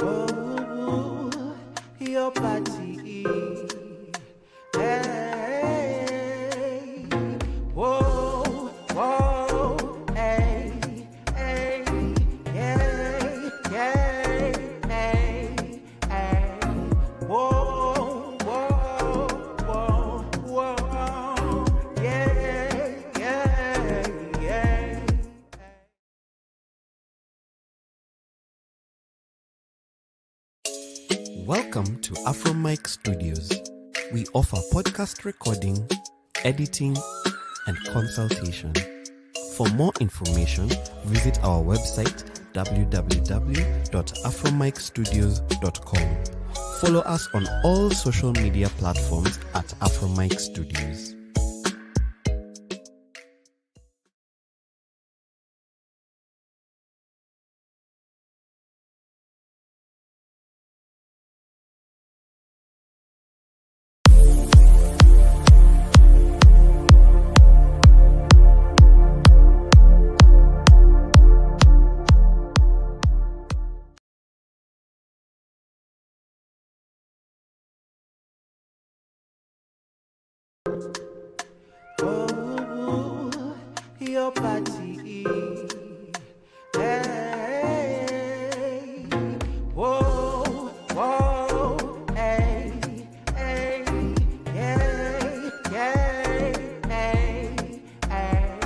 Oh, your body. Hey, whoa, whoa, hey, hey, yeah, yeah, hey, hey, whoa, whoa, whoa, whoa, yeah, yeah, yeah. Welcome to AfroMic Studios. We offer podcast recording, editing, and consultation. For more information, visit our website www.afromicstudios.com. Follow us on all social media platforms at AfroMic Studios. Oh, your body. Hey, whoa, whoa, hey, hey, yeah, yeah, hey, hey,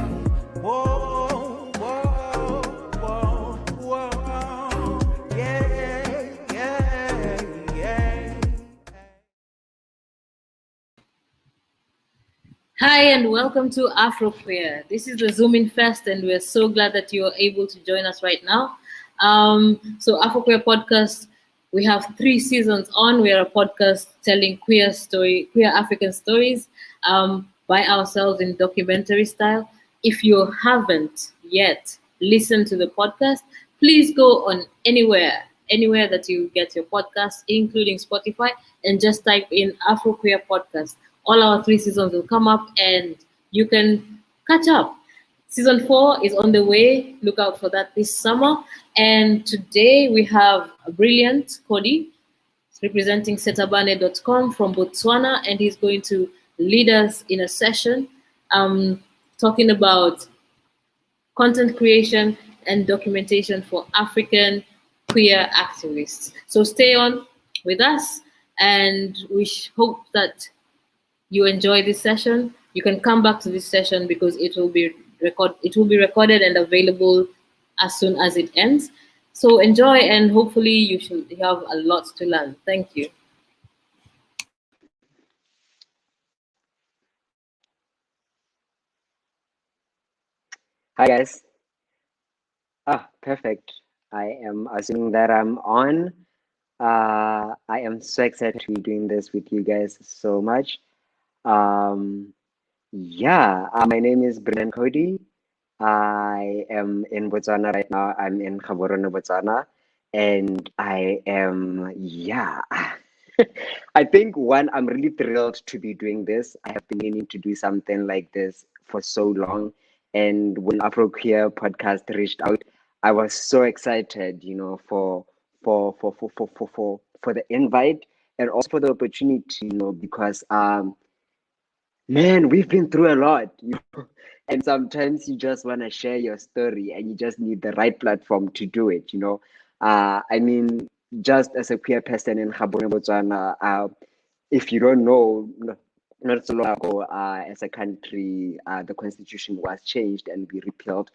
whoa, whoa, whoa, whoa, yeah, yeah, yeah. Hi and welcome to AfroQueer. This is the Zoom In Fest, and we're so glad that you are able to join us right now. So AfroQueer podcast, we have 3 seasons on. We are a podcast telling queer African stories by ourselves in documentary style. If you haven't yet listened to the podcast, please go on anywhere that you get your podcast, including Spotify, and just type in AfroQueer podcast. All our 3 seasons will come up and you can catch up. Season 4 is on the way. Look out for that this summer. And today we have a brilliant Cody representing setabane.com from Botswana, and he's going to lead us in a session talking about content creation and documentation for African queer activists. So stay on with us, and we hope that you enjoy this session. You can come back to this session because it will be recorded and available as soon as it ends. So enjoy, and hopefully you have a lot to learn. Thank you. Hi guys. Perfect. I am assuming that I'm on. I am so excited to be doing this with you guys so much. Um, my name is Brennan Cody. I am in Botswana right now. I'm in Gaborone, Botswana, and I am I think I'm really thrilled to be doing this. I have been meaning to do something like this for so long. And when AfroQueer podcast reached out, I was so excited, for the invite and also for the opportunity, because man, we've been through a lot, and sometimes you just want to share your story and you just need the right platform to do it. I mean, just as a queer person in Gaborone, Botswana, if you don't know, not so long ago, as a country, the constitution was changed and we repealed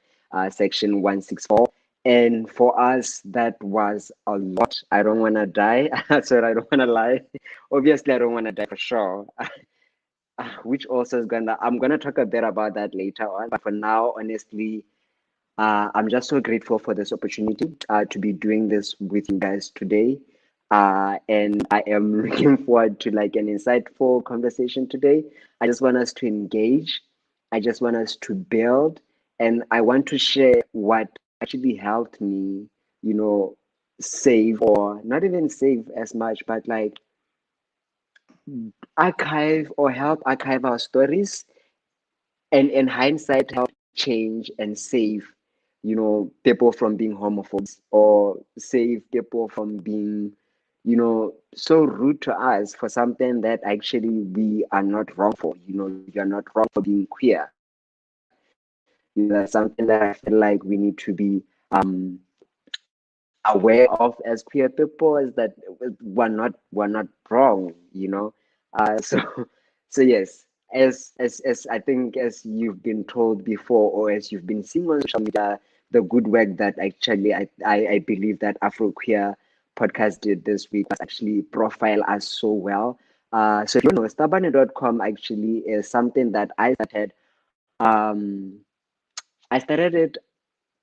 Section 164. And for us, that was a lot. I don't want to die. Sorry, I don't want to lie. Obviously, I don't want to die for sure. Which also I'm gonna talk a bit about that later on. But for now, honestly, I'm just so grateful for this opportunity to be doing this with you guys today. And I am looking forward to like an insightful conversation today. I just want us to engage. I just want us to build, and I want to share what actually helped me, save, or not even save as much, but like archive or help archive our stories, and in hindsight help change and save people from being homophobes, or save people from being, so rude to us for something that actually we are not wrong for. You're not wrong for being queer. That's something that I feel like we need to be aware of as queer people, is that we're not wrong. So so yes, as I think, as you've been told before, or as you've been seeing on social media, the good work that actually I believe that AfroQueer podcast did this week was actually profile us so well. So if you know, stabane.com actually is something that um I started it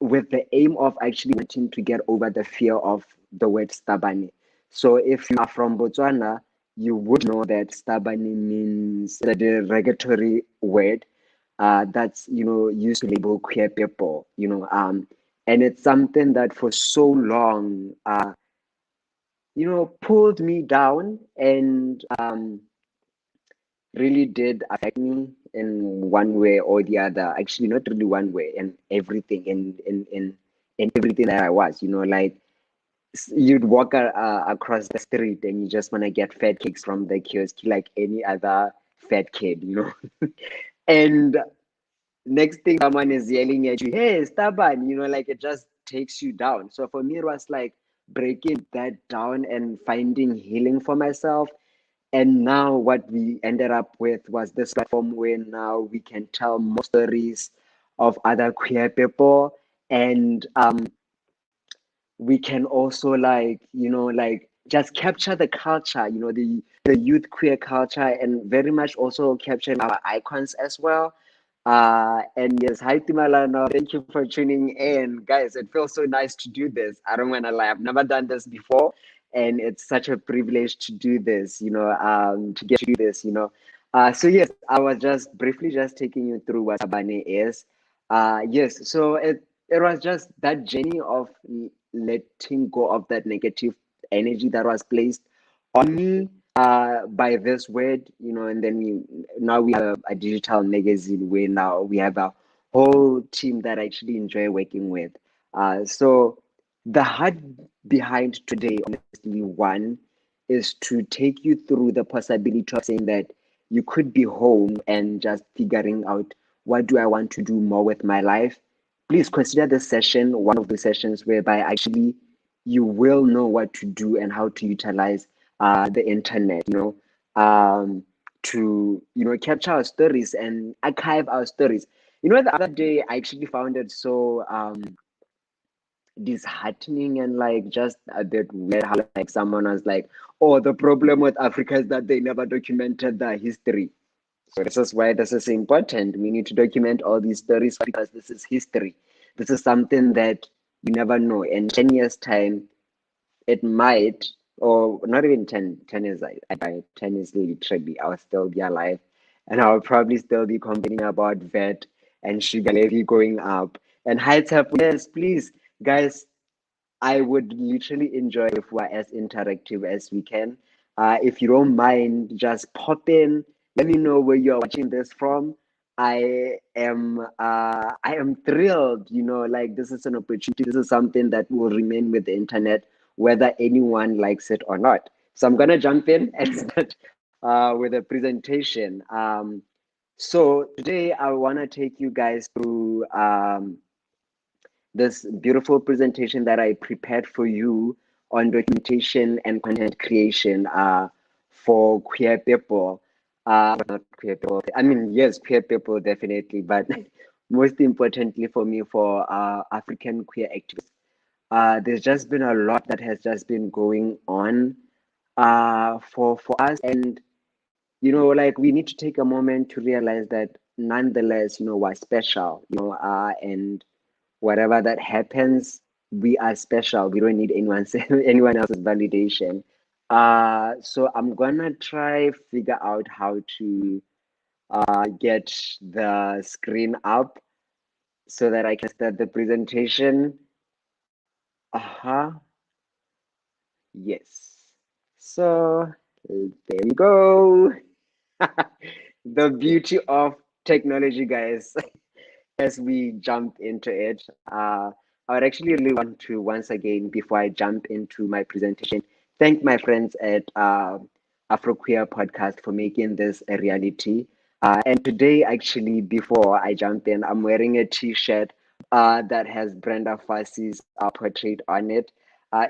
with the aim of actually wanting to get over the fear of the word stabane. So if you are from Botswana, you would know that stabane means the derogatory word that's used to label queer people. And it's something that for so long pulled me down, and really did affect me in one way or the other. Actually, not really one way, and everything, in everything that I was. Like you'd walk across the street and you just want to get fat cakes from the kiosk like any other fat kid. And next thing, someone is yelling at you, "Hey, stubborn!" Like it just takes you down. So for me, it was like breaking that down and finding healing for myself. And now what we ended up with was this platform where now we can tell more stories of other queer people, and we can also, like just capture the culture, the youth queer culture, and very much also capture our icons as well. And yes, hi Timalano, thank you for tuning in, guys. It feels so nice to do this. I don't want to lie, I've never done this before, and it's such a privilege to do this, to get to do this. So yes, I was just briefly just taking you through what Sabane is. Yes, so it was just that journey of letting go of that negative energy that was placed on me by this word, and then now we have a digital magazine where now we have a whole team that I actually enjoy working with. So the heart behind today, honestly, one is to take you through the possibility of saying that you could be home and just figuring out, what do I want to do more with my life? Please consider this session one of the sessions whereby actually you will know what to do and how to utilize the internet, to capture our stories and archive our stories. The other day I actually found it so disheartening and like just a bit weird how like someone was like, "Oh, the problem with Africa is that they never documented the history." So this is why this is important. We need to document all these stories because this is history. This is something that you never know. In 10 years' time, it might, or not even 10 years, by 10 years literally, I'll still be alive. And I'll probably still be complaining about VAT and sugar levy going up. And heights have, yes, please, guys, I would literally enjoy if we're as interactive as we can. If you don't mind, just pop in. Let me know where you're watching this from. I am thrilled. Like this is an opportunity. This is something that will remain with the internet, whether anyone likes it or not. So I'm gonna jump in and start with a presentation. So today I wanna take you guys through this beautiful presentation that I prepared for you on documentation and content creation for queer people. Not queer people. I mean, yes, queer people definitely, but most importantly for me, for African queer activists. There's just been a lot that has just been going on for us, and like we need to take a moment to realize that nonetheless, we're special, and whatever that happens, we are special. We don't need anyone else's validation. So I'm gonna try figure out how to get the screen up so that I can start the presentation. Yes. So there we go. The beauty of technology, guys. as we jump into it, I would actually really want to once again, before I jump into my presentation, thank my friends at AfroQueer podcast for making this a reality. And today, actually, before I jump in, I'm wearing a T-shirt that has Brenda Fassie's portrait on it.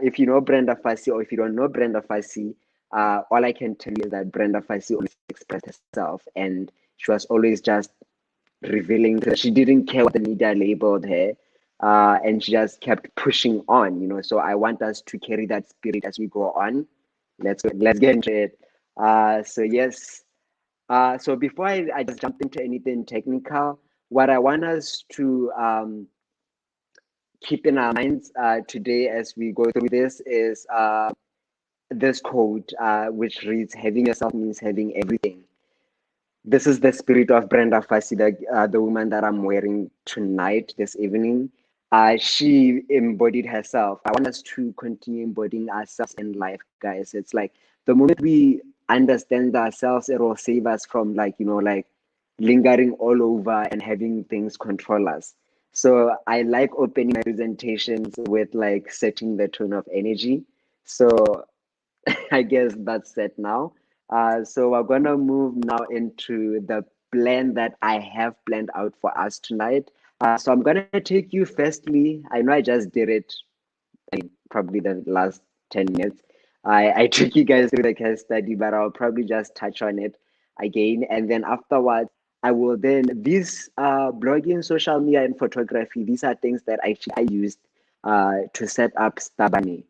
If you know Brenda Fassie, or if you don't know Brenda Fassie, all I can tell you is that Brenda Fassie always expressed herself, and she was always just revealing that she didn't care what the media labeled her, and she just kept pushing on. So I want us to carry that spirit as we go on. Let's get into it. So yes. So before I just jump into anything technical, what I want us to keep in our minds today as we go through this is this quote, which reads, "Having yourself means having everything." This is the spirit of Brenda Fassie, the woman that I'm wearing tonight, this evening. She embodied herself. I want us to continue embodying ourselves in life, guys. It's like the moment we understand ourselves, it will save us from like lingering all over and having things control us. So I like opening my presentations with like setting the tone of energy. So I guess that's set now. So we're gonna move now into the plan that I have planned out for us tonight. So I'm gonna take you firstly. I know I just did it probably the last 10 minutes. I took you guys through the case study, but I'll probably just touch on it again. And then afterwards, I will then, these blogging, social media, and photography, these are things that actually I used to set up Stabane,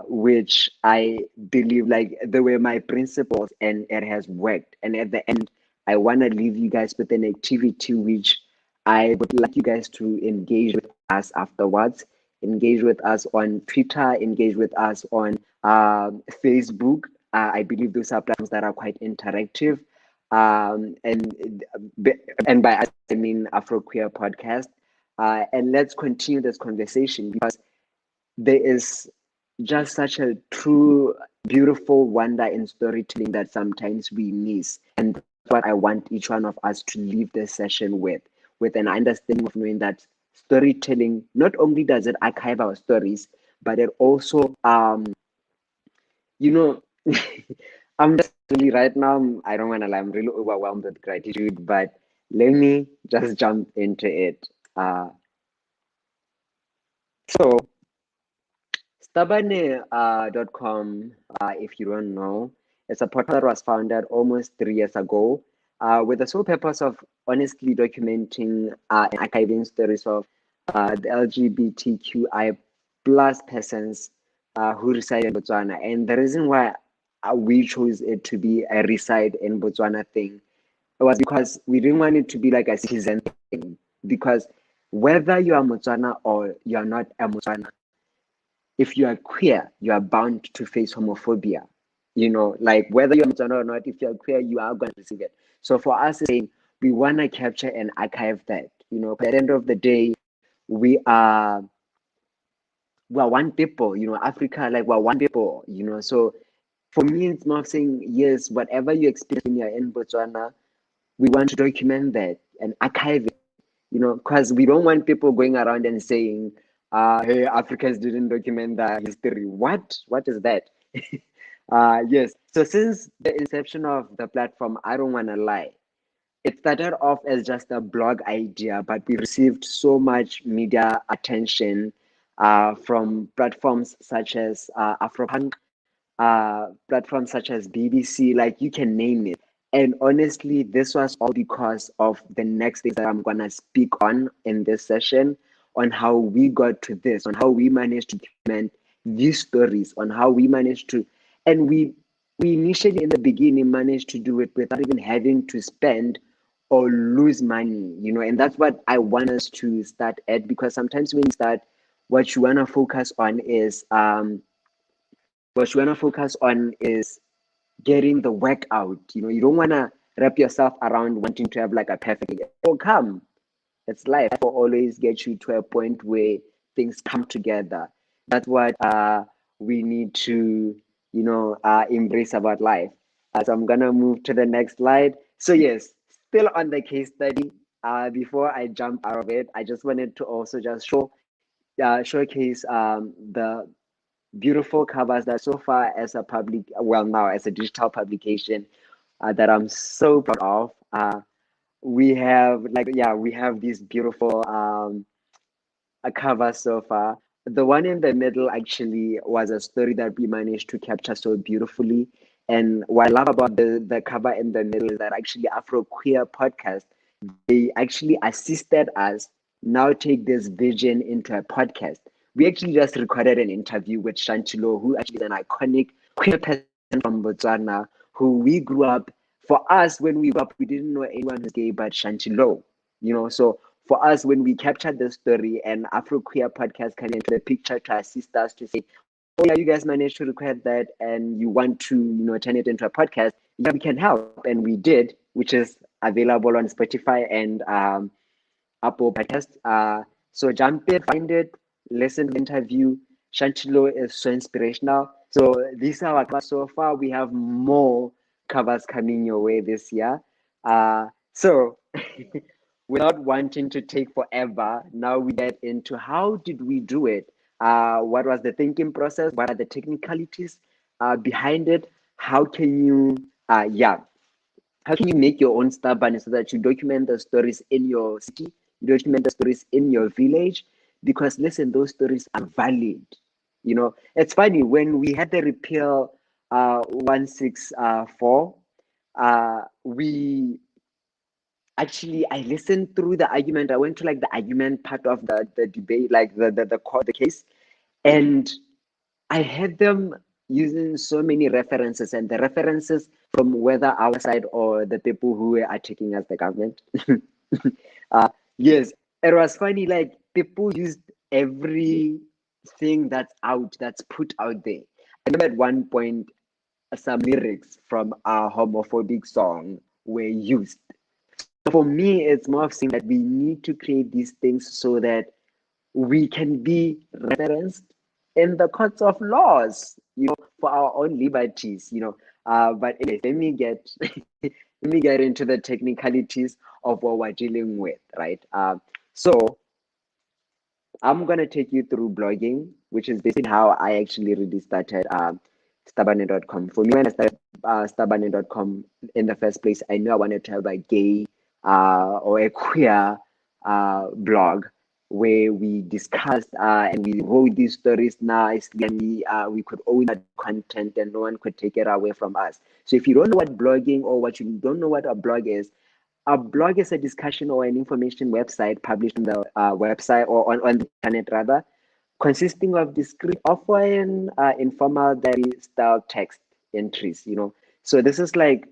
which I believe like they were my principles and it has worked. And at the end, I want to leave you guys with an activity which I would like you guys to engage with us afterwards. Engage with us on Twitter, engage with us on Facebook. I believe those are platforms that are quite interactive. And by us, I mean AfroQueer podcast. And let's continue this conversation because there is just such a true, beautiful wonder in storytelling that sometimes we miss. And that's what I want each one of us to leave this session with an understanding of knowing that storytelling, not only does it archive our stories, but it also, you know, I'm just really right now, I don't want to lie, I'm really overwhelmed with gratitude, but let me just jump into it. So Stabane.com, if you don't know, it's a portal that was founded almost 3 years ago with the sole purpose of honestly documenting and archiving stories of the LGBTQI plus persons who reside in Botswana. And the reason why we chose it to be a reside in Botswana thing was because we didn't want it to be like a citizen thing. Because whether you are Motswana or you are not a Motswana, if you are queer, you are bound to face homophobia. Like whether you're Motswana or not, if you're queer, you are going to receive it. So for us, saying we want to capture and archive that. At the end of the day, we are one people. Africa, like we're one people. So for me, it's more of saying yes, whatever you experience when you're in Botswana, we want to document that and archive it. Because we don't want people going around and saying, hey, Africans didn't document the history. What is that? Yes. So since the inception of the platform, I don't want to lie, it started off as just a blog idea, but we received so much media attention from platforms such as Afropunk, platforms such as BBC, like you can name it. And honestly, this was all because of the next things that I'm going to speak on in this session, on how we got to this, on how we managed to document these stories, on how we managed to, and we initially in the beginning managed to do it without even having to spend or lose money, and that's what I want us to start at, because sometimes when you start, what you want to focus on is getting the work out. You don't want to wrap yourself around wanting to have like a perfect day. It will come. It's life. It will always get you to a point where things come together. That's what we need to, embrace about life. So I'm gonna move to the next slide. So yes, still on the case study. before I jump out of it, I just wanted to also just showcase the beautiful covers that so far as a public, well, now as a digital publication, that I'm so proud of. We have we have these beautiful covers so far. The one in the middle actually was a story that we managed to capture so beautifully. And what I love about the cover in the middle is that actually AfroQueer podcast, they actually assisted us now take this vision into a podcast. We actually just recorded an interview with Shantilo, who actually is an iconic queer person from Botswana, who we grew up. For us, when we grew up, we didn't know anyone who's gay but Shantilo. So for us, when we captured the story and Afro Queer podcast came into the picture to assist us to say, oh yeah, you guys managed to record that and you want to, turn it into a podcast, yeah, we can help. And we did, which is available on Spotify and Apple Podcast. So jump in, find it, listen to the interview. Shantilo is so inspirational. So these are our covers so far. We have more covers coming your way this year. So without wanting to take forever, now we get into how did we do it? What was the thinking process? What are the technicalities behind it? How can you, how can you make your own stubborn so that you document the stories in your city, you document the stories in your village? Because listen, those stories are valid. It's funny when we had the repeal 164, we actually I listened through the argument. I went to the argument part of the debate, like the case, and I had them using so many references, and the references from whether our side or the people who are taking as the government. Yes, it was funny. Like people used everything that's put out there. I remember at one point some lyrics from a homophobic song were used. So for me, it's more of saying that we need to create these things so that we can be referenced in the courts of laws, for our own liberties. But anyway, let me get let me get into the technicalities of what we're dealing with, right? So I'm gonna take you through blogging, which is basically how I actually really started Stabane.com. For me, when I started Stabane.com in the first place, I knew I wanted to have a gay or a queer blog where we discussed and we wrote these stories nicely, and we could own that content and no one could take it away from us. So if you don't know what blogging or what you don't know what a blog is a discussion or an information website published on the website or on the internet rather, consisting of discrete, often informal, diary style text entries. So this is like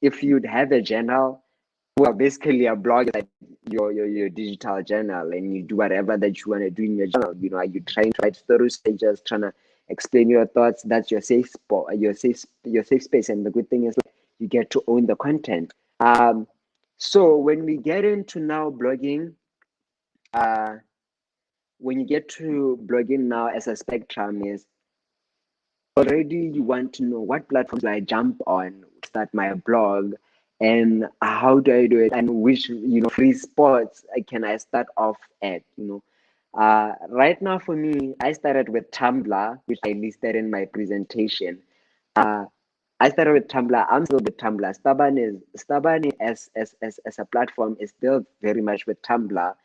if you'd have a journal. Well, basically, a blog is like your digital journal, and you do whatever that you want to do in your journal. Are you trying to write stories? Are you just trying to explain your thoughts? That's your safe spot, your safe space. And the good thing is, you get to own the content. So when we get into now blogging, when you get to blogging now as a spectrum is already you want to know what platforms do I jump on, start my blog, and how do I do it, and which free spots can I start off at. Right now for me, I started with Tumblr, which I listed in my presentation. I started with Tumblr. I'm still with Tumblr. Stabane as a platform is still very much with Tumblr,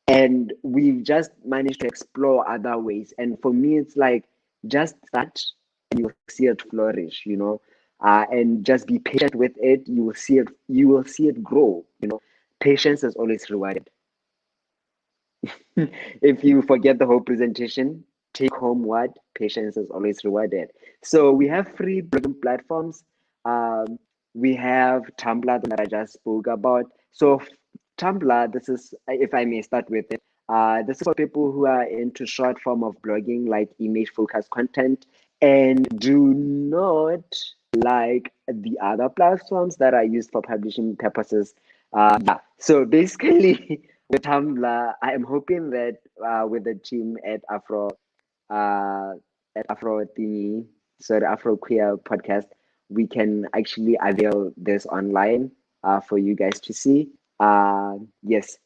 and we've just managed to explore other ways. And for me, it's like just start and you'll see it flourish, and just be patient with it. You will see it. You will see it grow. Patience is always rewarded. If you forget the whole presentation, take home what patience is always rewarded. So we have free blogging platforms. We have Tumblr that I just spoke about. So Tumblr, this is, if I may start with it, this is for people who are into short form of blogging, like image focused content, and do not like the other platforms that are used for publishing purposes. So basically, with Tumblr, I am hoping that with the team uh, at Afro thingy, so the Afro Queer podcast, we can actually avail this online for you guys to see. Yes.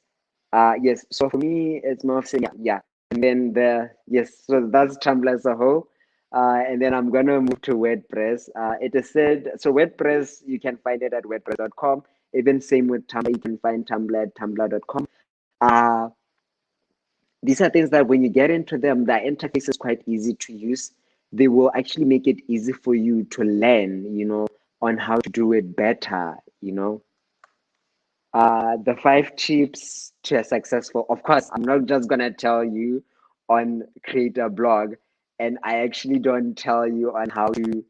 Yes. So for me, it's more of saying, yeah. And then yes, so that's Tumblr as a whole. And then I'm gonna move to WordPress. It is said, so WordPress, you can find it at wordpress.com. Even same with Tumblr, you can find Tumblr at tumblr.com. These are things that when you get into them, the interface is quite easy to use. They will actually make it easy for you to learn, on how to do it better. The 5 tips to a successful, of course, I'm not just gonna tell you on create a blog, and I actually don't tell you on how to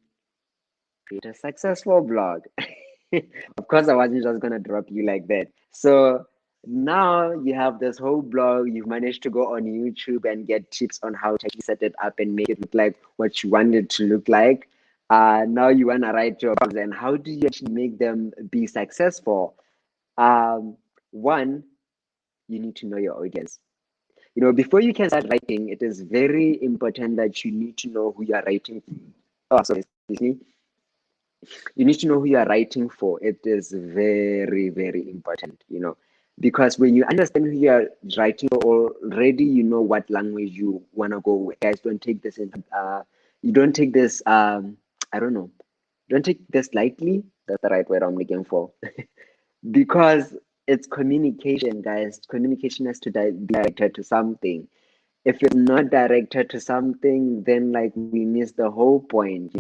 create a successful blog. Of course, I wasn't just gonna drop you like that. So now you have this whole blog, you've managed to go on YouTube and get tips on how to actually set it up and make it look like what you want it to look like. Now you wanna write your blogs, and how do you actually make them be successful? One, you need to know your audience. Before you can start writing, it is very important that you need to know who you are writing for. Oh, sorry, excuse me. You need to know who you are writing for. It is very, very important, because when you understand who you are writing for already, you know what language you want to go with. Guys, don't take this you don't take this, I don't know, don't take this lightly. That's the right word I'm looking for. Because it's communication, guys. Communication has to be directed to something. If it's not directed to something, then like we miss the whole point.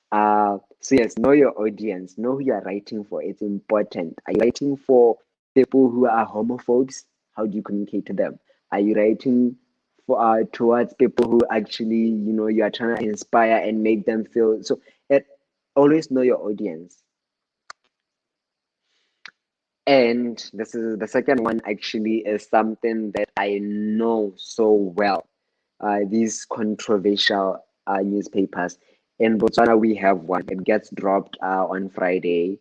So yes, know your audience, know who you are writing for. It's important. Are you writing for people who are homophobes? How do you communicate to them? Are you writing for towards people who actually, you are trying to inspire and make them feel so? Always know your audience. And this is the second one, actually, is something that I know so well. These controversial newspapers. In Botswana, we have one. It gets dropped on Fridays.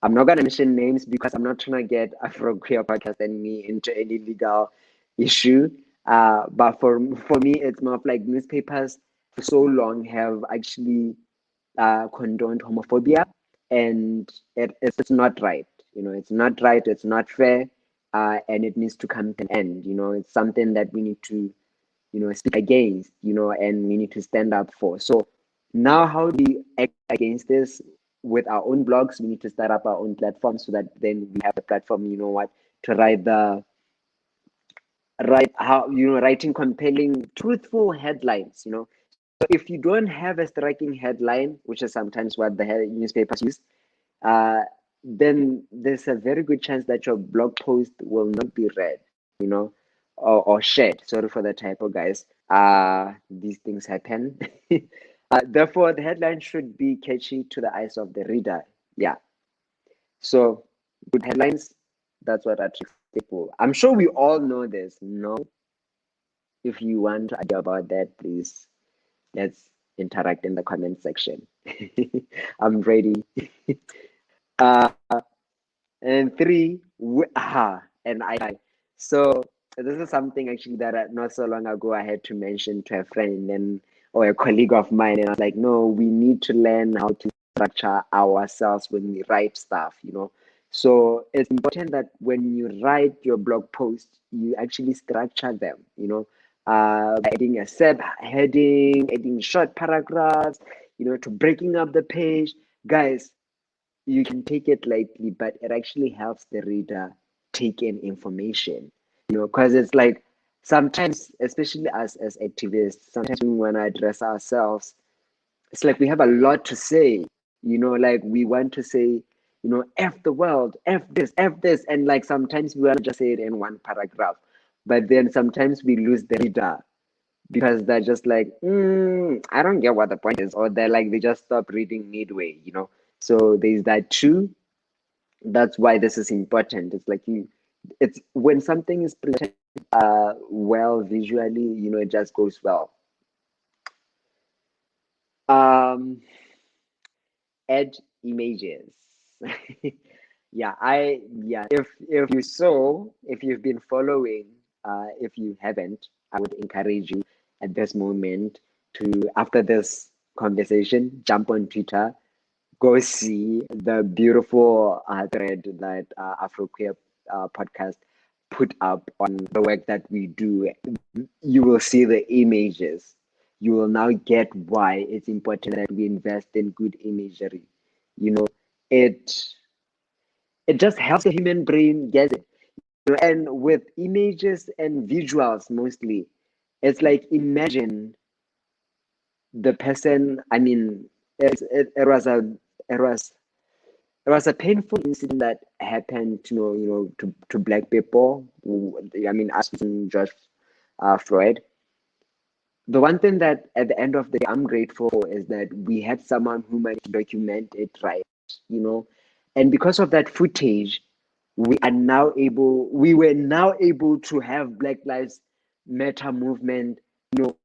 I'm not gonna mention names because I'm not trying to get AfroQueer podcast and me into any legal issue. But for me, it's more of like newspapers for so long have actually condoned homophobia, and it's not right. It's not right. It's not fair, and it needs to come to an end. It's something that we need to, speak against. And we need to stand up for. So now, how do we act against this with our own blogs? We need to start up our own platform so that then we have a platform. You know what, to writing compelling, truthful headlines. So if you don't have a striking headline, which is sometimes what the newspapers use, uh, then there's a very good chance that your blog post will not be read, or shared. Sorry for the typo, guys. These things happen. Therefore, the headline should be catchy to the eyes of the reader. Yeah. So good headlines, that's what attracts people. I'm sure we all know this. No, if you want to argue about that, please let's interact in the comment section. I'm ready. uh, and three, and I. So this is something actually that not so long ago I had to mention to a friend or a colleague of mine, and I was like, no, we need to learn how to structure ourselves when we write stuff. So it's important that when you write your blog post, you actually structure them. By adding a sub heading, adding short paragraphs, to breaking up the page. Guys, you can take it lightly, but it actually helps the reader take in information, because it's like sometimes, especially us as activists, sometimes we want to address ourselves. It's like we have a lot to say, like we want to say, F the world, F this. And like sometimes we want to just say it in one paragraph, but then sometimes we lose the reader because they're just like, I don't get what the point is, or they just stop reading midway. So there's that too. That's why this is important. It's like it's when something is presented well visually, it just goes well. Um, Add images. If you've been following, if you haven't, I would encourage you at this moment to, after this conversation, jump on Twitter, go see the beautiful thread that AfroQueer podcast put up on the work that we do. You will see the images. You will now get why it's important that we invest in good imagery. You know, it it just helps the human brain get it. And with images and visuals mostly, it's like imagine the person. I mean, it was it was it was a painful incident that happened, to black people. I mean, us and George Floyd. The one thing that at the end of the day I'm grateful for is that we had someone who managed to document it right, you know, and because of that footage, we were now able to have Black Lives Matter movement, you know,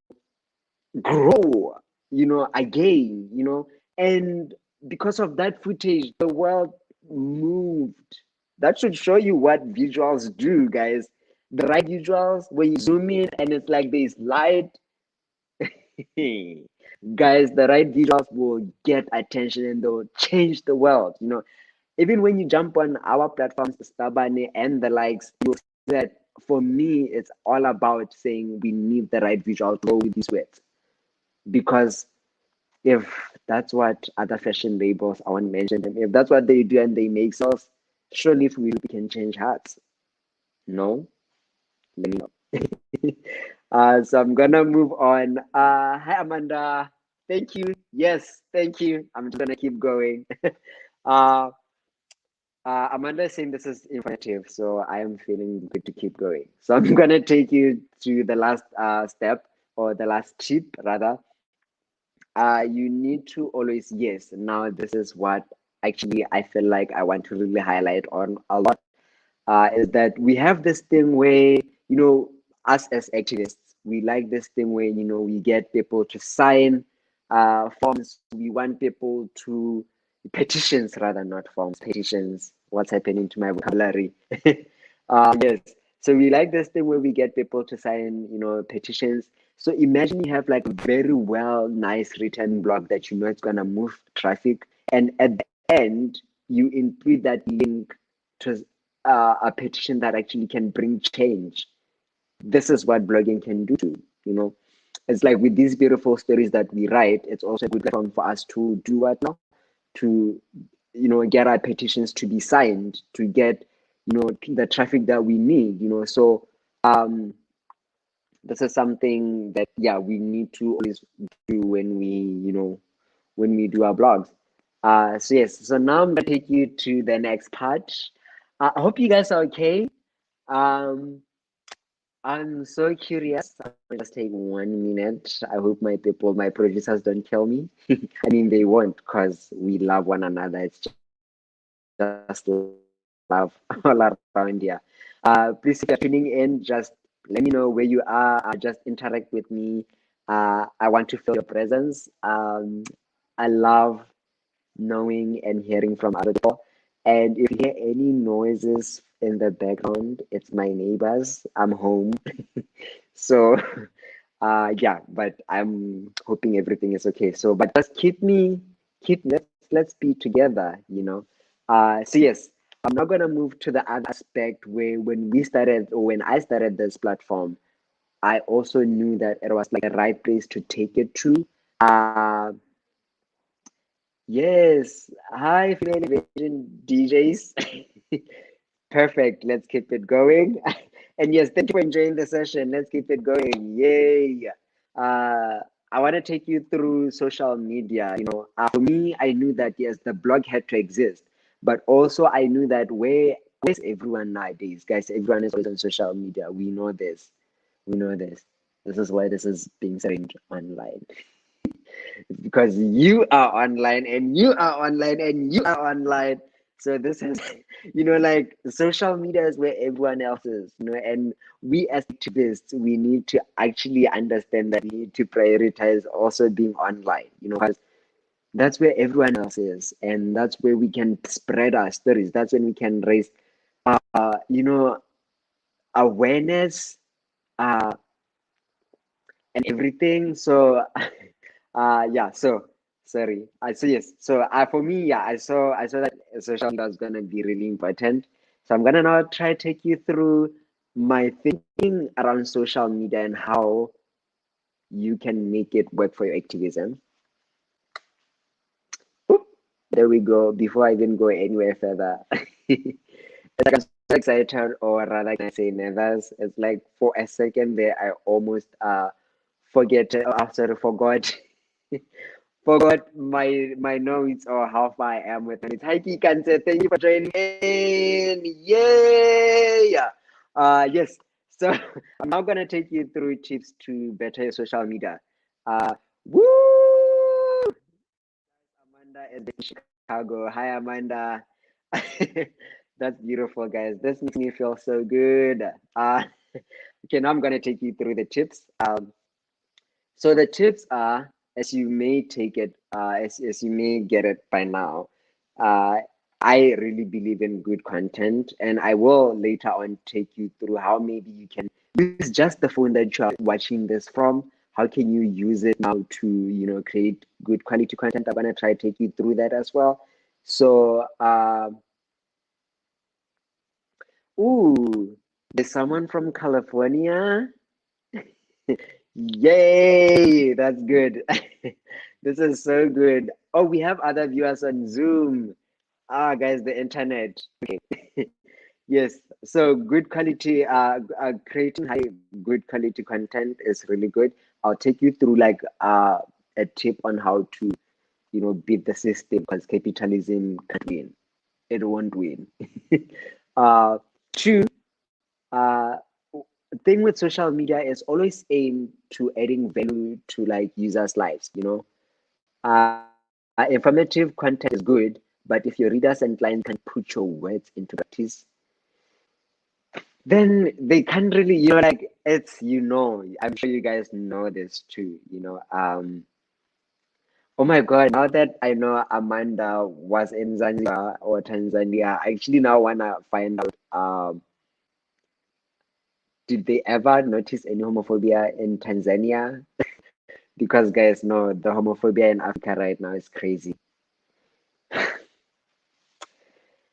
grow, again, and because of that footage, the world moved. That should show you what visuals do, guys. The right visuals, when you zoom in and it's like there's light, guys, the right visuals will get attention and they'll change the world. Even when you jump on our platforms, Stabane and the likes, you'll see that for me, it's all about saying we need the right visual to go with these words. Because if that's what other fashion labels, I want to mention them, if that's what they do and they make sales, surely if we can change hearts. No? Let me know. So I'm gonna move on. Hi Amanda. Thank you. Yes, thank you. I'm just gonna keep going. uh, Amanda is saying this is informative, so I am feeling good to keep going. So I'm gonna take you to the last step, or the last tip rather. You need to always, yes, now this is what actually I feel like I want to really highlight on a lot, is that we have this thing where, us as activists, we like this thing where, we get people to sign forms. We want people to, petitions rather, not forms, petitions. What's happening to my vocabulary? Yes. So we like this thing where we get people to sign, petitions. So imagine you have like a very nice written blog that you know it's gonna move traffic, and at the end you include that link to a petition that actually can bring change. This is what blogging can do to, it's like with these beautiful stories that we write, it's also a good platform for us to do what now? To, get our petitions to be signed, to get, the traffic that we need, So this is something that, yeah, we need to always do when we do our blogs. So yes, so now I'm gonna take you to the next part. I hope you guys are okay. Um, I'm so curious. I'll just take 1 minute. I hope my producers don't kill me. I mean, they won't, because we love one another. It's just love all around here. Please, if you're tuning in, just let me know where you are. Just interact with me. I want to feel your presence. I love knowing and hearing from other people. And if you hear any noises in the background, it's my neighbors. I'm home. So yeah, but I'm hoping everything is okay. So but just let's be together, So yes, I'm not gonna move to the other aspect where when we started, or when I started this platform, I also knew that it was like the right place to take it to. Uh, yes. Hi, female invasion DJs. Perfect. Let's keep it going. And yes, thank you for enjoying the session. Let's keep it going. Yay. Uh, I want to take you through social media. For me, I knew that yes, the blog had to exist, but also I knew that where's everyone nowadays, guys? Everyone is always on social media. We know this. We know this. This is why this is being streamed online. It's because you are online and you are online and you are online. So this is, like social media is where everyone else is, and we as activists, we need to actually understand that we need to prioritize also being online, because that's where everyone else is. And that's where we can spread our stories. That's when we can raise, awareness, and everything. So, yeah, so Sorry. So yes. So for me, yeah, I saw that social media was gonna be really important. So I'm gonna now try to take you through my thinking around social media and how you can make it work for your activism. Oop, there we go. Before I even go anywhere further, it's like I'm so excited, or rather, can I say nervous? It's like for a second there, I almost forgot forgot my notes or how far I am with it. Hi, Cancer. Thank you for joining in. Yay! Yes. So I'm now gonna take you through tips to better your social media. Woo! Amanda is in Chicago. Hi, Amanda. That's beautiful, guys. This makes me feel so good. Okay, now I'm gonna take you through the tips. So the tips are, as you may take it, as you may get it by now, uh, I really believe in good content, and I will later on take you through how maybe you can use just the phone that you are watching this from. How can you use it now to, create good quality content? I'm gonna try to take you through that as well. So, ooh, there's someone from California. Yay, that's good. This is so good. Oh, we have other viewers on Zoom. Guys, the internet. Okay. Yes. So good quality, creating high good quality content is really good. I'll take you through like a tip on how to, beat the system because capitalism can't win. It won't win. uh, Two, uh, thing with social media is always aim to adding value to like users' lives, informative content is good, but if your readers and clients can put your words into practice, then they can't really, like it's, I'm sure you guys know this too, oh my God, now that I know Amanda was in Zanzibar or Tanzania, I actually now wanna find out, did they ever notice any homophobia in Tanzania? Because guys, no, the homophobia in Africa right now is crazy.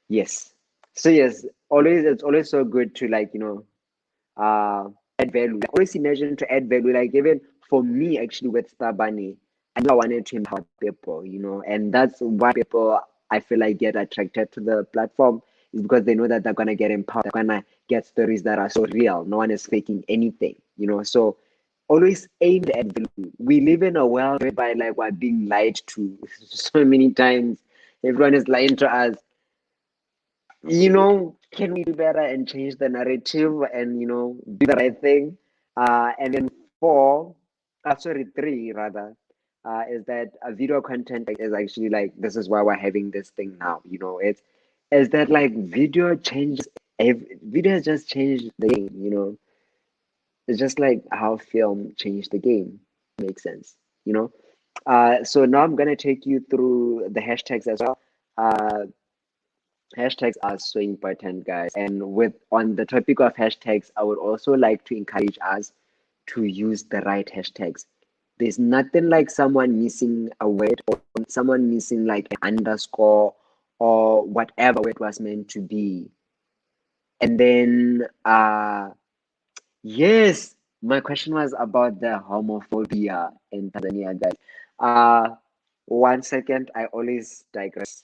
Yes. So yes, it's always so good to like, add value. I always imagine to add value. Like even for me actually with Stabani, I knew I wanted to empower people, and that's why people I feel like get attracted to the platform is because they know that they're gonna get empowered, they're gonna get stories that are so real. No one is faking anything, So always aim at value. We live in a world whereby like we're being lied to so many times. Everyone is lying to us. Can we do better and change the narrative and do the right thing? And then three rather, is that video content is actually like this is why we're having this thing now. It's is that like video has just changed the game. It's just like how film changed the game. Makes sense, So now I'm gonna take you through the hashtags as well. Hashtags are so important, guys. And with on the topic of hashtags, I would also like to encourage us to use the right hashtags. There's nothing like someone missing a word or someone missing like an underscore or whatever word was meant to be. And then yes, my question was about the homophobia in Tanzania, guys. Uh, 1 second, I always digress.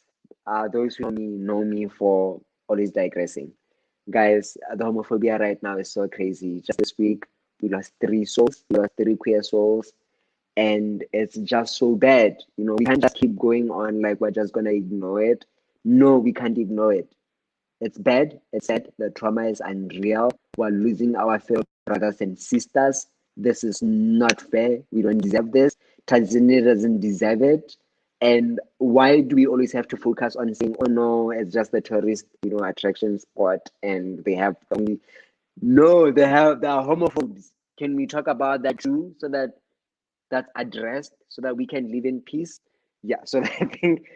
Those who know me for always digressing. Guys, the homophobia right now is so crazy. Just this week, we lost 3 souls, we lost 3 queer souls, and it's just so bad. We can't just keep going on like we're just gonna ignore it. No, we can't ignore it. It's bad, it's sad, the trauma is unreal. We're losing our fellow brothers and sisters. This is not fair. We don't deserve this. Tanzania doesn't deserve it. And why do we always have to focus on saying, oh no, it's just the tourist, attraction spot and they have only no, they are homophobes. Can we talk about that too so that that's addressed so that we can live in peace? Yeah, so I think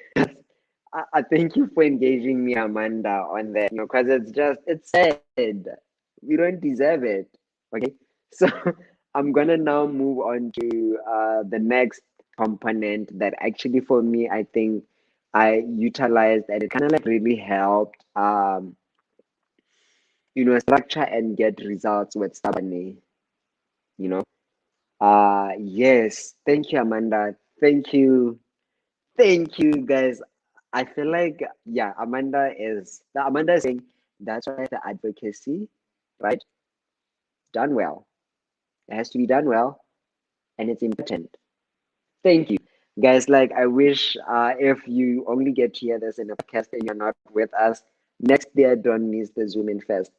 I thank you for engaging me, Amanda, on that, because it's sad. We don't deserve it. Okay. So I'm gonna now move on to the next component that actually for me, I think I utilized and it kind of like really helped, structure and get results with stubbornly, you know. Yes, thank you, Amanda. Thank you. Thank you, guys. I feel like, yeah, Amanda is saying that's why the advocacy, right? Done well. It has to be done well, and it's important. Thank you, guys. Like, I wish if you only get to hear this in a podcast and you're not with us next year, don't miss the Zoom In Fest.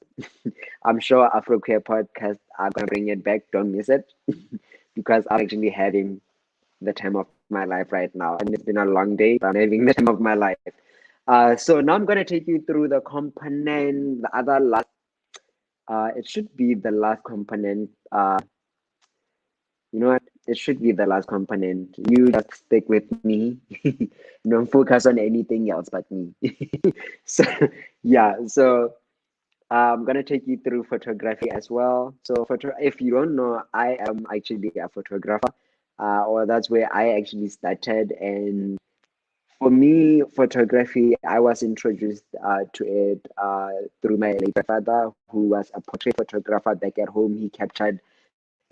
I'm sure AfroQueer podcast are gonna bring it back. Don't miss it because I'm actually having the time of my life right now. I mean, it's been a long day, but I'm having the time of my life. So now I'm gonna take you through the component, the other last. It should be the last component. You know what? It should be the last component. You just stick with me. Don't focus on anything else but me. So yeah. So I'm gonna take you through photography as well. So if you don't know, I am actually a photographer. Or that's where I actually started. And for me, photography, I was introduced to it through my late father, who was a portrait photographer back at home. He captured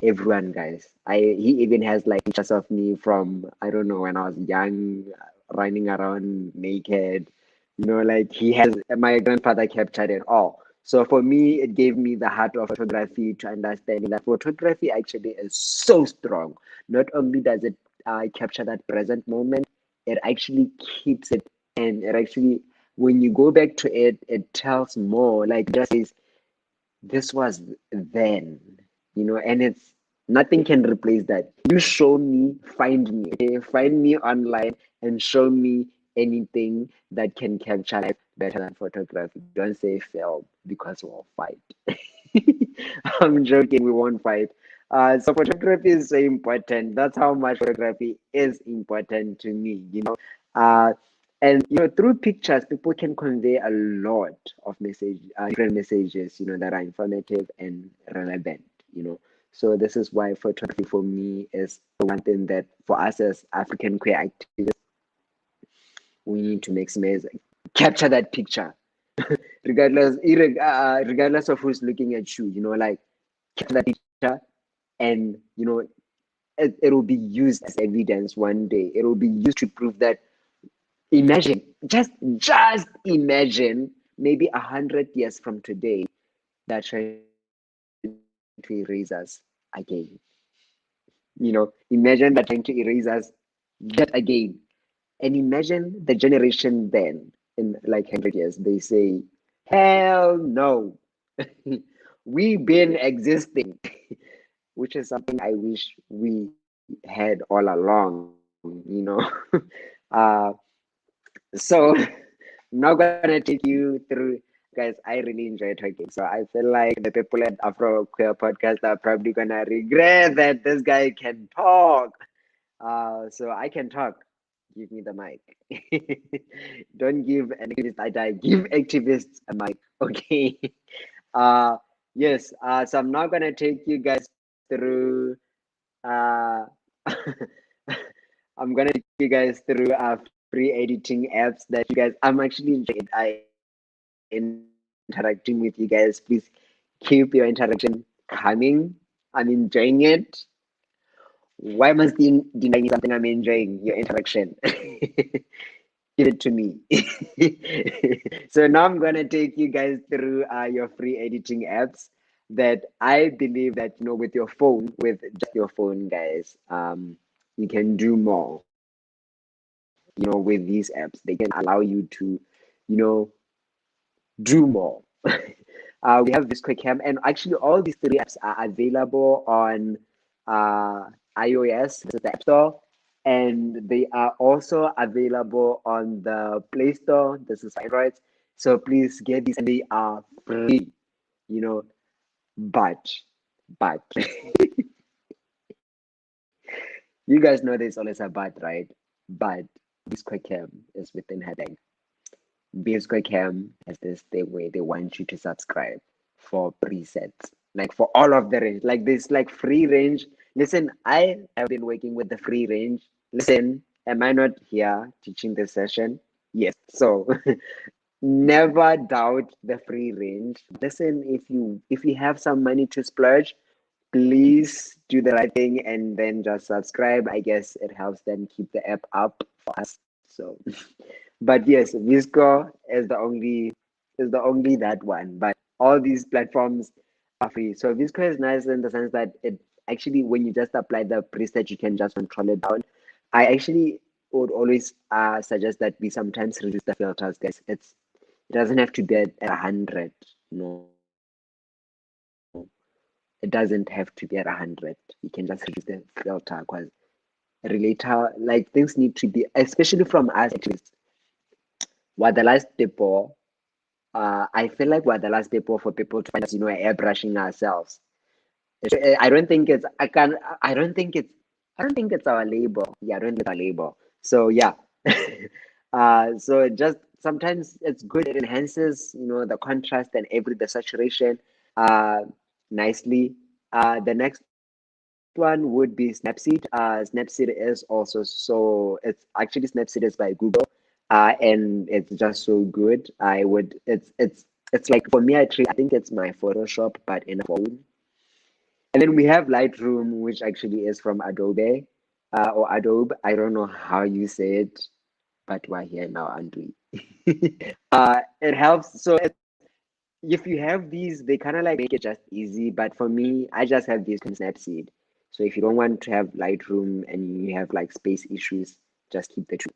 everyone, guys. He even has like pictures of me from, I don't know, when I was young, running around naked. Like he has, my grandfather captured it all. So for me, it gave me the heart of photography to understand that photography actually is so strong. Not only does it capture that present moment, it actually keeps it, and it actually, when you go back to it, it tells more. Like, just says, this was then, and it's nothing can replace that. You show me, find me, okay? Find me online and show me anything that can capture life better than photography. Don't say film because we'll fight. I'm joking, we won't fight. So photography is so important. That's how much photography is important to me, Uh, and through pictures, people can convey a lot of different messages, that are informative and relevant, So this is why photography for me is the one thing that for us as African queer activists, we need to maximize, capture that picture, regardless of who's looking at you, like capture that picture, and it will be used as evidence one day. It will be used to prove that. Imagine, just imagine, maybe 100 years from today, that trying to erase us again. Imagine that trying to erase us yet again. And imagine the generation then, in like 100 years, they say, hell no, we've been existing, which is something I wish we had all along. uh, so not gonna take you through, guys. I really enjoy talking, so I feel like the people at Afro Queer Podcast are probably gonna regret that this guy can talk. So I can talk. Give me the mic. Don't give an activist a die. Give activists a mic. Okay. Uh, yes. So I'm not gonna take you guys through. Uh, I'm gonna take you guys through free editing apps that you guys. I'm actually enjoying. I interacting with you guys. Please keep your interaction coming. I'm enjoying it. Why must you deny me something I'm enjoying? Your interaction. Give it to me. So now I'm gonna take you guys through your free editing apps that I believe that with your phone, with just your phone, guys, you can do more. With these apps, they can allow you to, you know, do more. We have this quick cam, and actually all these three apps are available on iOS, this is the App Store, and they are also available on the Play Store, this is Android. So please get these, and they are free, you know, but you guys know there's always a but, right? But this quick cam is within heading. Cam has this thing where they want you to subscribe for presets, like for all of the range. Like this, like free range. Listen, I have been working with the free range. listen, am I not here teaching this session? Yes. So never doubt the free range. Listen, if you have some money to splurge, please do the right thing and then just subscribe. I guess it helps them keep the app up for us. So but yes, Visco is the only that one. But all these platforms are free. So Visco is nice in the sense that it actually, when you just apply the preset, you can just control it down. I actually would always suggest that we sometimes reduce the filters, guys. It doesn't have to be at 100. No, it doesn't have to be at 100. You can just reduce the filter because relater, like, things need to be, especially from us actually. What the last people, I feel like we're the last people for people to find us, airbrushing ourselves. I don't think it's, I can, I don't think it's our label. Yeah, I don't think it's our label. So yeah, so it just sometimes it's good. It enhances, the contrast and the saturation, uh, nicely. The next one would be Snapseed. Snapseed is also it's actually Snapseed is by Google, and it's just so good. It's like, for me, I think it's my Photoshop, but in a phone. And then we have Lightroom, which actually is from Adobe, or Adobe. I don't know how you say it, but we're here now, aren't we? It helps. So if you have these, they kind of like make it just easy. But for me, I just have these in Snapseed. So if you don't want to have Lightroom and you have like space issues, just keep the two.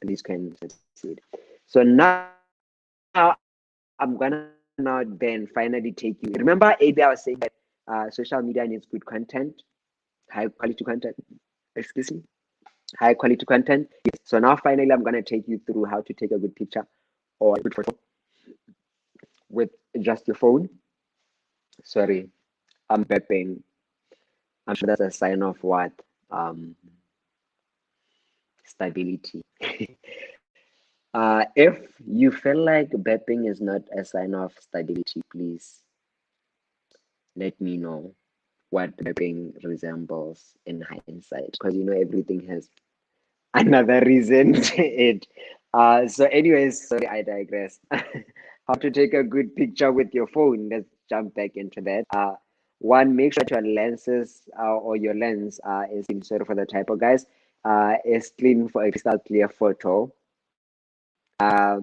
These can Snapseed. So now I'm gonna now then finally take you. Remember, AB, I was saying that social media needs good content, high quality content. Excuse me, high quality content. Yes. So now finally, I'm gonna take you through how to take a good picture or a good photo with just your phone. Sorry, I'm burping. I'm sure that's a sign of what? Stability. If you feel like burping is not a sign of stability, please let me know what burping resembles in hindsight, because everything has another reason to it. So anyways, sorry, I digress. How to take a good picture with your phone. Let's jump back into that. One, make sure your lenses or your lens is clean. Sorry for the typo, guys. Is clean for a crystal clear photo. I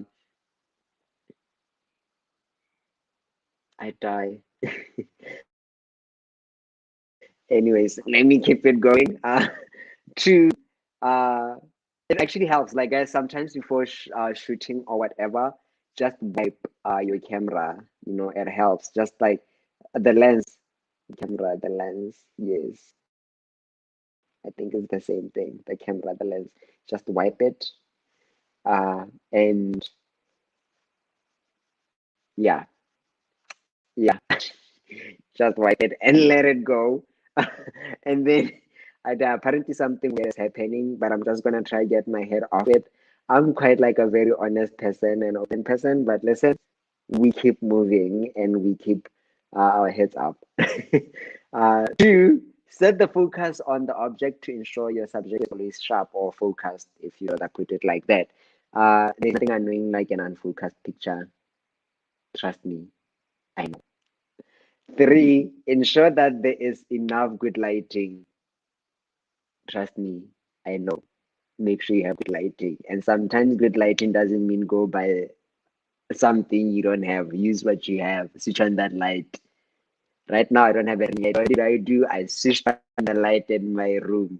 die. Anyways, let me keep it going. Two, uh, it actually helps. Like, guys, sometimes before shooting or whatever, just wipe your camera. It helps. Just like the lens, camera, the lens. Yes, I think it's the same thing. The camera, the lens. Just wipe it. And yeah, yeah, just wipe it and let it go. And then apparently something weird is happening, but I'm just gonna try get my head off it. I'm quite like a very honest person and open person, but listen, we keep moving and we keep our heads up. Two, set the focus on the object to ensure your subject is always sharp or focused, if you rather put it like that. There's nothing annoying like an unfocused picture. Trust me, I know. Three, ensure that there is enough good lighting. Trust me, I know. Make sure you have good lighting. And sometimes good lighting doesn't mean go buy something you don't have. Use what you have. Switch on that light. Right now, I don't have any light. What did I do? I switched on the light in my room.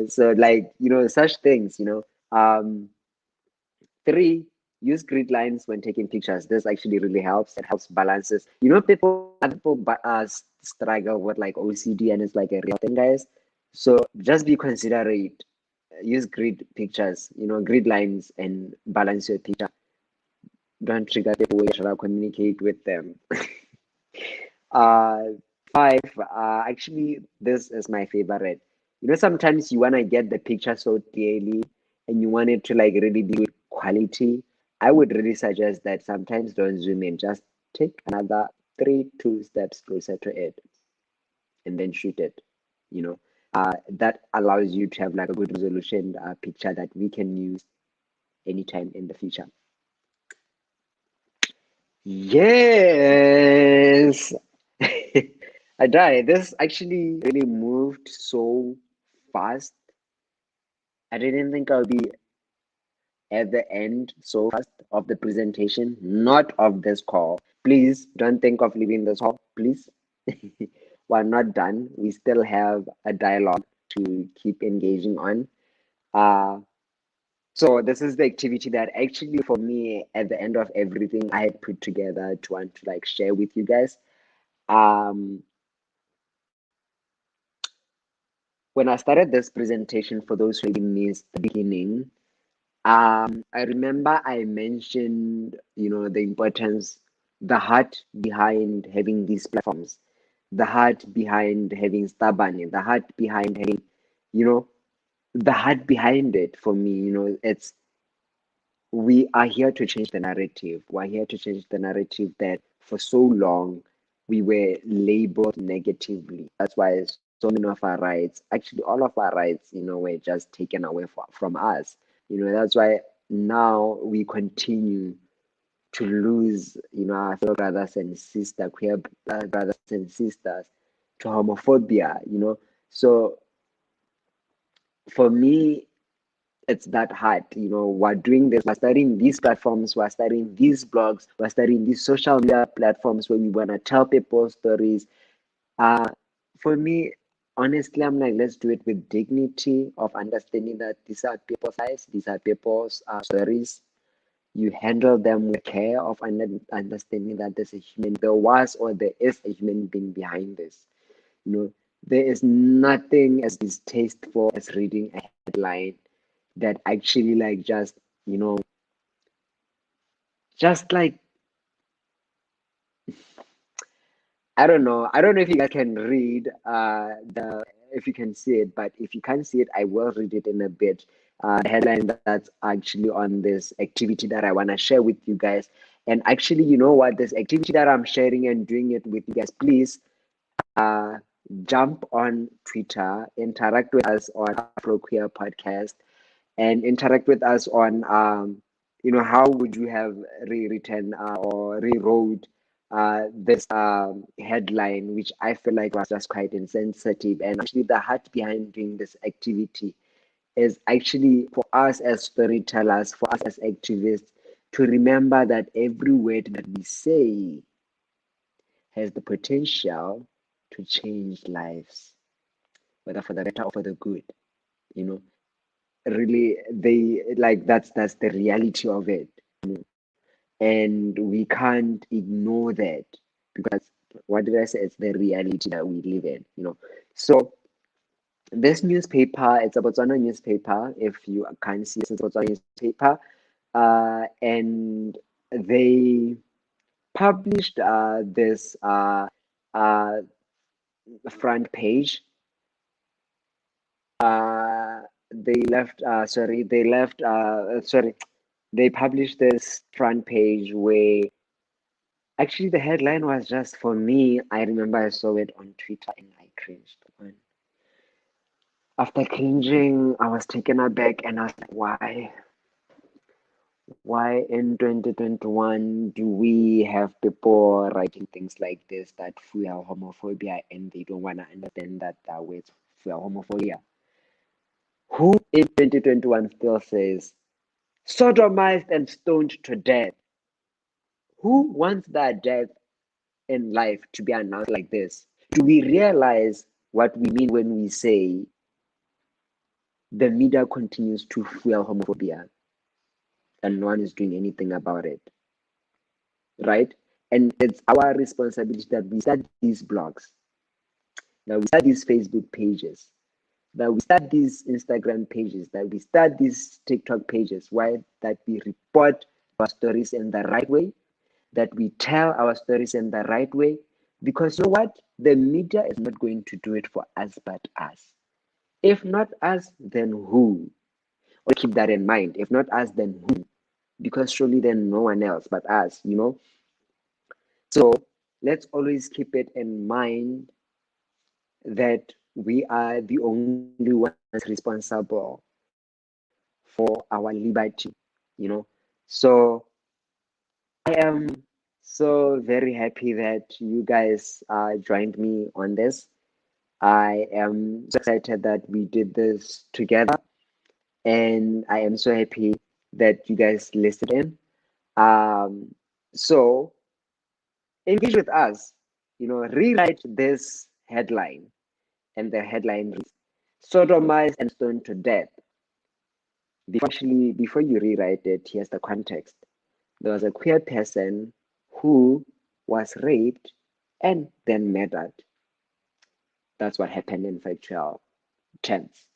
So like, such things, Three, use grid lines when taking pictures. This actually really helps. It helps balances. Other people struggle with like OCD, and it's like a real thing, guys. So just be considerate. Use grid pictures, grid lines, and balance your picture. Don't trigger people when you try to communicate with them. uh, Five, actually, this is my favorite. Sometimes you want to get the picture so clearly and you want it to like really be with quality. I would really suggest that sometimes don't zoom in, just take another 2 steps closer to it and then shoot it. You know, that allows you to have like a good resolution picture that we can use anytime in the future. Yes. This actually really moved so fast. I didn't think I'll be at the end so fast of the presentation, not of this call. Please don't think of leaving this call, please. We're not done. We still have a dialogue to keep engaging on. So this is the activity that actually for me at the end of everything I had put together to want to like share with you guys. Um, when I started this presentation, for those who didn't miss the beginning, I remember I mentioned, the importance, the heart behind having these platforms, the heart behind having Stabane, the heart behind having, you know, the heart behind it for me, it's we are here to change the narrative. We're here to change the narrative that for so long we were labeled negatively. That's why so many of our rights, actually all of our rights, were just taken away from us. That's why now we continue to lose, our fellow brothers and sisters, queer brothers and sisters to homophobia, So for me, it's that hard. We're doing this, we're studying these platforms, we're studying these blogs, we're studying these social media platforms where we want to tell people stories. Uh, for me, honestly, I'm like, let's do it with dignity of understanding that these are people's lives, these are people's stories. You handle them with care of understanding that there was or there is a human being behind this. There is nothing as distasteful as reading a headline that actually like just like I don't know if you guys can read the if you can see it, but if you can't see it, I will read it in a bit. The headline that's actually on this activity that I want to share with you guys. And actually, you know what, this activity that I'm sharing and doing it with you guys, please uh jump on Twitter, interact with us on AfroQueer podcast, and interact with us on how would you have rewritten or rewrote this headline, which I feel like was just quite insensitive. And actually the heart behind doing this activity is actually for us as storytellers, for us as activists, to remember that every word that we say has the potential to change lives, whether for the better or for the good. you know really, they like that's the reality of it, and we can't ignore that, because what did I say, it's the reality that we live in. So this newspaper, it's a Botswana newspaper. If you can't see, it's a Botswana newspaper, and they published this uh, front page. They left sorry, they published this front page where actually the headline was just, for me, I remember I saw it on Twitter and I cringed. After cringing, I was taken aback and I was like, why in 2021 do we have people writing things like this that fuel homophobia, and they don't want to understand that words fuel homophobia? Who in 2021 still says sodomized and stoned to death? Who wants that death in life to be announced like this? Do we realize what we mean when we say the media continues to fuel homophobia and no one is doing anything about it? Right? And it's our responsibility that we start these blogs, that we start these Facebook pages, that we start these Instagram pages, that we start these TikTok pages, why that we report our stories in the right way, that we tell our stories in the right way, because you know what? The media is not going to do it for us but us. If not us, then who? Or keep that in mind. If not us, then who? Because surely then no one else but us. So let's always keep it in mind that we are the only ones responsible for our liberty, you know. So I am so very happy that you guys joined me on this. I am so excited that we did this together, and I am so happy that you guys listened in. So engage with us, rewrite this headline, and the headline reads Sodomized and Stoned to Death. Before you rewrite it, here's the context. There was a queer person who was raped and then murdered. That's what happened in factual terms.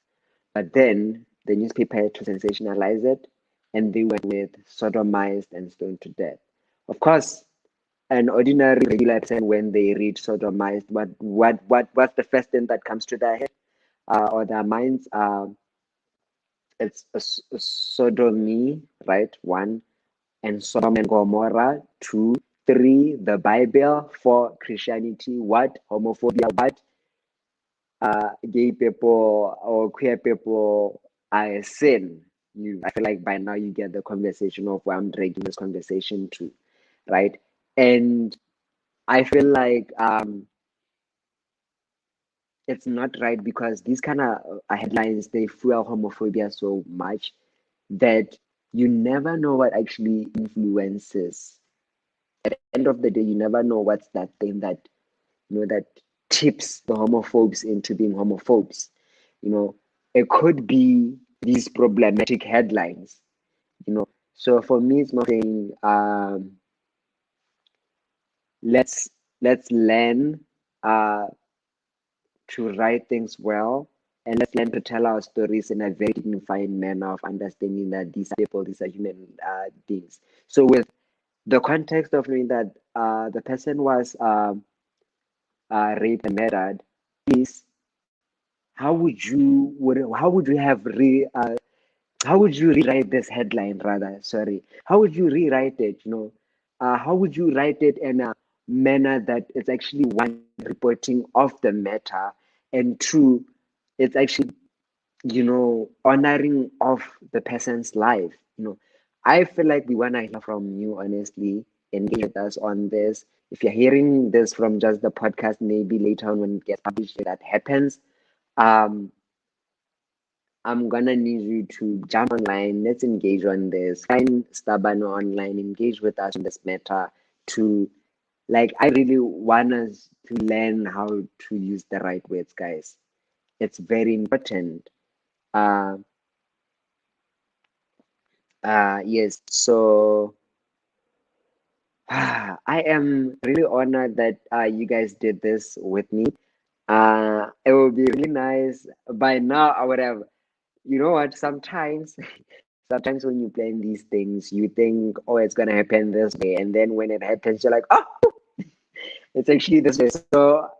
But then the newspaper had to sensationalize it, and they went with sodomized and stoned to death. Of course, an ordinary regular person, when they read sodomized, what's the first thing that comes to their head or their minds? It's a sodomy, right? One, and Sodom and Gomorrah. Two, three, the Bible. Four, Christianity. What? Homophobia. What? Gay people or queer people are a sin. I feel like by now you get the conversation of where I'm dragging this conversation to, right? And I feel like it's not right because these kind of headlines, they fuel homophobia so much that you never know what actually influences. At the end of the day, you never know what's that thing that that tips the homophobes into being homophobes. It could be these problematic headlines. So for me, it's more saying let's learn to write things well, and let's learn to tell our stories in a very dignified manner of understanding that these are people, these are human beings. So with the context of knowing that the person was raped and murdered, is how would you have how would you rewrite this headline rather? Sorry, how would you rewrite it? How would you write it in a manner that it's actually one reporting of the matter, and two, it's actually honoring of the person's life. I feel like we want to hear from you, honestly. Engage with us on this. If you're hearing this from just the podcast, maybe later on when it gets published, that happens. Um, I'm gonna need you to jump online. Let's engage on this. Find Stubborn online. Engage with us on this matter. To I really want us to learn how to use the right words, guys. It's very important. Uh, yes. So I am really honored that you guys did this with me. It would be really nice. By now, I would have. You know what? Sometimes when you plan these things, you think, oh, it's gonna happen this way, and then when it happens, you're like, oh, it's actually this way. So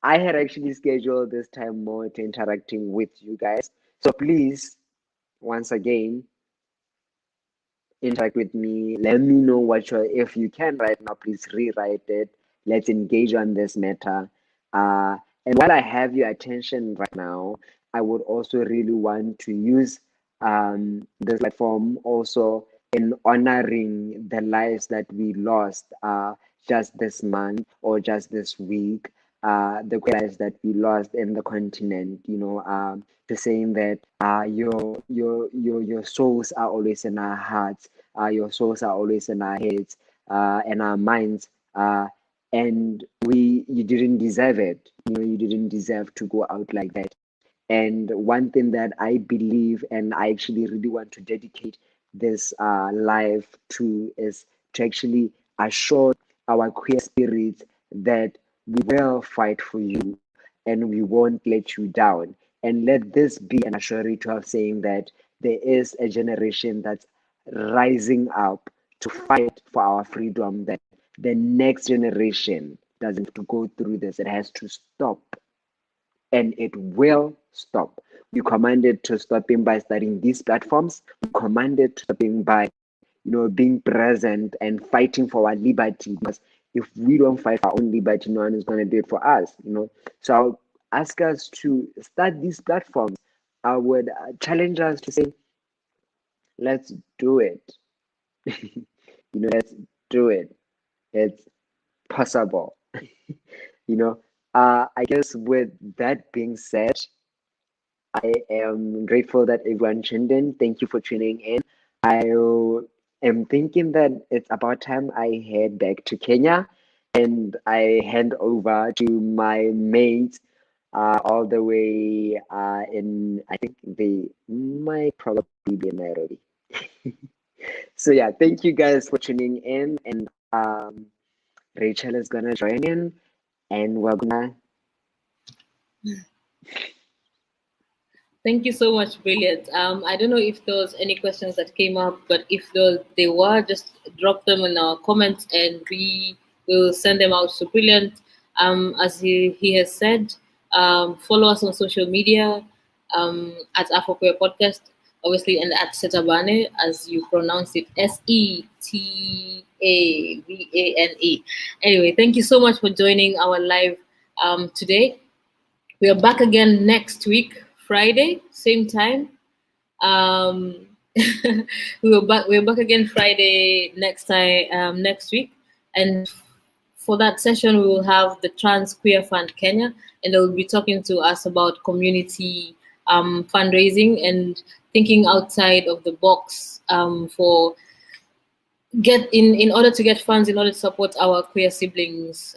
I had actually scheduled this time more to interacting with you guys. So please, once again, interact with me. Let me know if you can right now, please rewrite it. Let's engage on this matter. And while I have your attention right now, I would also really want to use this platform also in honoring the lives that we lost just this month or just this week, the lives that we lost in the continent. To saying that your souls are always in our hearts, your souls are always in our heads and our minds, and you didn't deserve it. You didn't deserve to go out like that. And one thing that I believe, and I actually really want to dedicate this life to, is to actually assure our queer spirits that we will fight for you and we won't let you down. And let this be an assurity of saying that there is a generation that's rising up to fight for our freedom, that the next generation doesn't have to go through this. It has to stop, and it will stop. We commanded to stopping by starting these platforms. We commanded to stopping by, being present and fighting for our liberty. Because if we don't fight for our own liberty, no one is going to do it for us. So ask us to start these platforms, I would challenge us to say, let's do it. Let's do it. It's possible. I guess with that being said, I am grateful that everyone tuned in. Thank you for tuning in. I am thinking that it's about time I head back to Kenya and I hand over to my mates all the way I think they might probably be in Nairobi. So yeah, thank you guys for tuning in, and Rachel is gonna join in, and we're gonna. Thank you so much, Brilliant. I don't know if there was any questions that came up, but if they were, just drop them in our comments and we will send them out. So Brilliant, as he has said, follow us on social media at AfroQueer Podcast, obviously, and at Setabane, as you pronounce it, Setabane. Anyway, thank you so much for joining our live today. We are back again next week, Friday, same time. We're back again Friday next week, and for that session we will have the Trans Queer Fund Kenya, and they'll be talking to us about community fundraising and thinking outside of the box for in order to get funds, in order to support our queer siblings.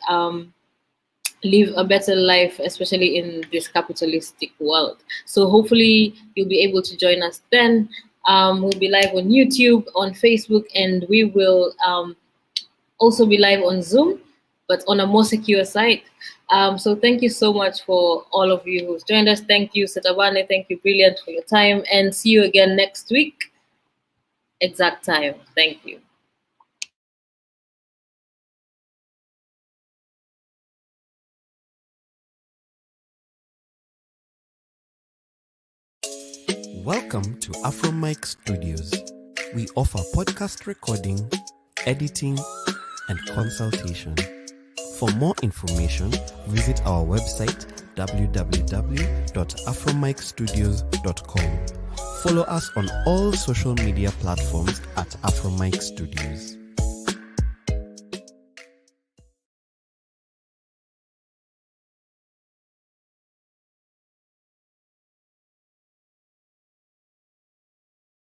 Live a better life, especially in this capitalistic world. So hopefully you'll be able to join us then. We'll be live on YouTube, on Facebook, and we will also be live on Zoom, but on a more secure site. So thank you so much for all of you who's joined us. Thank you, Setabane. Thank you, Brilliant, for your time, and see you again next week. Exact time. Thank you. Welcome to AfroMic Studios. We offer podcast recording, editing, and consultation. For more information, visit our website www.afromicstudios.com. Follow us on all social media platforms at AfroMic Studios.